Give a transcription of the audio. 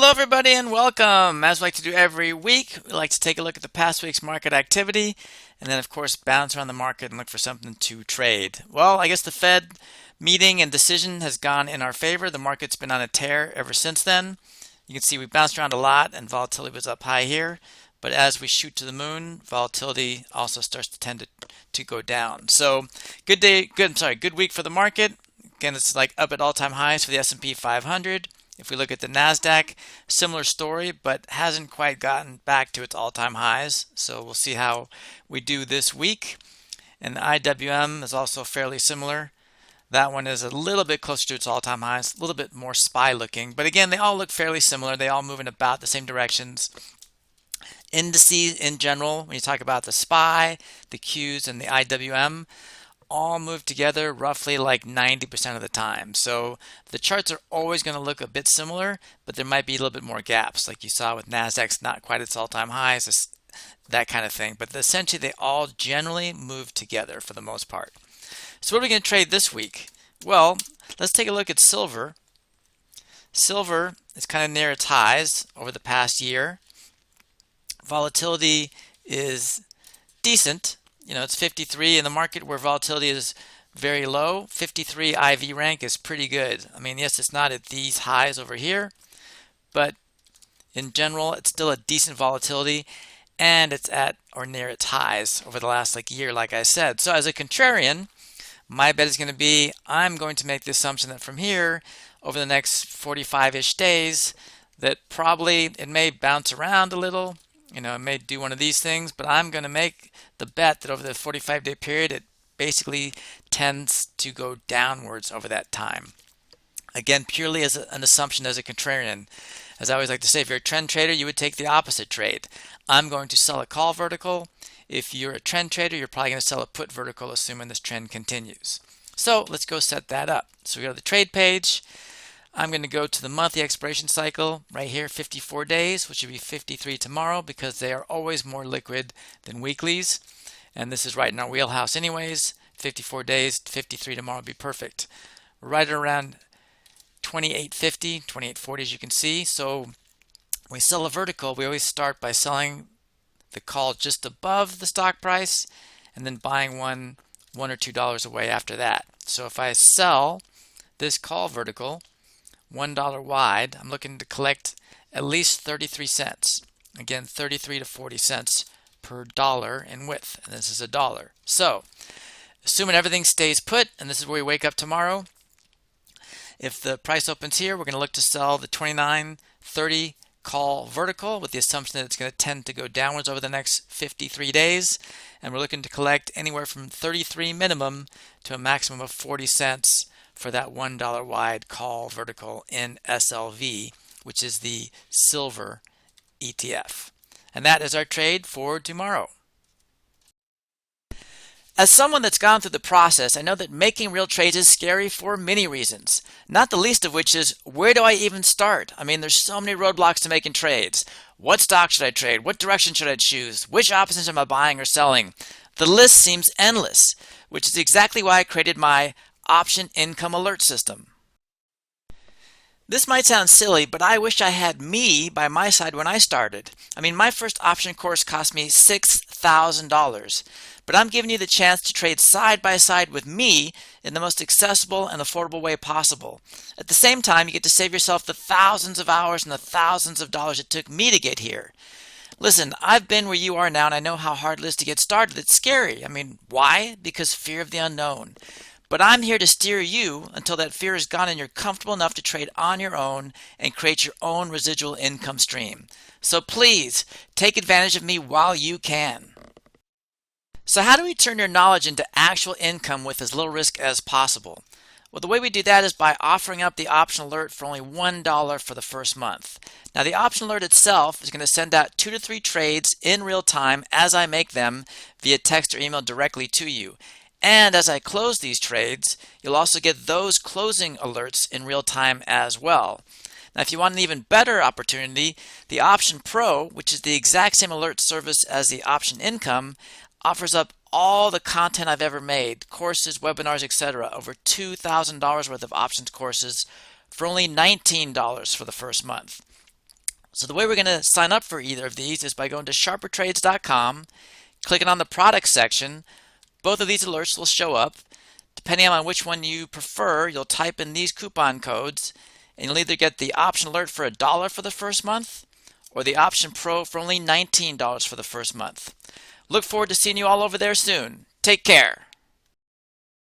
Hello, everybody, and welcome. As we like to do every week, we like to take a look at the past week's market activity and then, of course, bounce around the market and look for something to trade. Well, I guess the Fed meeting and decision has gone in our favor. The market's been on a tear ever since then. You can see we bounced around a lot and volatility was up high here. But as we shoot to the moon, volatility also starts to tend to go down. So good week for the market. Again, it's like up at all-time highs for the S&P 500. If we look at the NASDAQ, similar story, but hasn't quite gotten back to its all-time highs. So we'll see how we do this week. And the IWM is also fairly similar. That one is a little bit closer to its all-time highs, a little bit more SPY looking. But again, they all look fairly similar. They all move in about the same directions. Indices in general, when you talk about the SPY, the Qs, and the IWM, all move together roughly like 90% of the time. So the charts are always going to look a bit similar, but there might be a little bit more gaps, like you saw with NASDAQ's not quite its all-time highs, that kind of thing. But essentially, they all generally move together for the most part. So what are we going to trade this week? Well, let's take a look at silver. Silver is kind of near its highs over the past year. Volatility is decent. It's 53 in the market where volatility is very low. 53 IV rank is pretty good. I mean, yes, it's not at these highs over here, but in general, it's still a decent volatility, and it's at or near its highs over the last year, like I said. So as a contrarian, my bet is going to be I'm going to make the assumption that from here over the next 45-ish days that probably it may bounce around a little. It may do one of these things, but I'm going to make the bet that over the 45-day period, it basically tends to go downwards over that time. Again, purely as an assumption as a contrarian. As I always like to say, if you're a trend trader, you would take the opposite trade. I'm going to sell a call vertical. If you're a trend trader, you're probably going to sell a put vertical, assuming this trend continues. So let's go set that up. So we go to the trade page. I'm going to go to the monthly expiration cycle right here, 54 days, which would be 53 tomorrow because they are always more liquid than weeklies. And this is right in our wheelhouse anyways. 54 days, 53 tomorrow would be perfect. Right around 28.50, 28.40 as you can see. So when we sell a vertical, we always start by selling the call just above the stock price and then buying $1 or $2 away after that. So if I sell this call vertical $1 wide, I'm looking to collect at least 33 cents. Again, 33 to 40 cents per dollar in width. And this is a dollar. So, assuming everything stays put, and this is where we wake up tomorrow, if the price opens here, we're going to look to sell the 29.30 call vertical with the assumption that it's going to tend to go downwards over the next 53 days. And we're looking to collect anywhere from 33 minimum to a maximum of 40 cents for that $1 wide call vertical in SLV, which is the silver ETF. And that is our trade for tomorrow. As someone that's gone through the process, I know that making real trades is scary for many reasons, not the least of which is, where do I even start? I mean, there's so many roadblocks to making trades. What stock should I trade? What direction should I choose? Which options am I buying or selling? The list seems endless, which is exactly why I created my option income alert system. This might sound silly, but I wish I had me by my side when I started. I mean, my first option course cost me $6,000, but I'm giving you the chance to trade side by side with me in the most accessible and affordable way possible. At the same time, you get to save yourself the thousands of hours and the thousands of dollars it took me to get here. Listen, I've been where you are now, and I know how hard it is to get started. It's scary. I mean, why? Because fear of the unknown. But I'm here to steer you until that fear is gone and you're comfortable enough to trade on your own and create your own residual income stream. So please, take advantage of me while you can. So how do we turn your knowledge into actual income with as little risk as possible? Well, the way we do that is by offering up the option alert for only $1 for the first month. Now, the option alert itself is going to send out 2 to 3 trades in real time as I make them via text or email directly to you. And as I close these trades, you'll also get those closing alerts in real time as well. Now, if you want an even better opportunity, the Option Pro, which is the exact same alert service as the Option Income, offers up all the content I've ever made, courses, webinars, etc. Over $2,000 worth of options courses for only $19 for the first month. So the way we're going to sign up for either of these is by going to sharpertrades.com, clicking on the product section. Both of these alerts will show up. Depending on which one you prefer, you'll type in these coupon codes, and you'll either get the option alert for $1 for the first month or the option pro for only $19 for the first month. Look forward to seeing you all over there soon. Take care.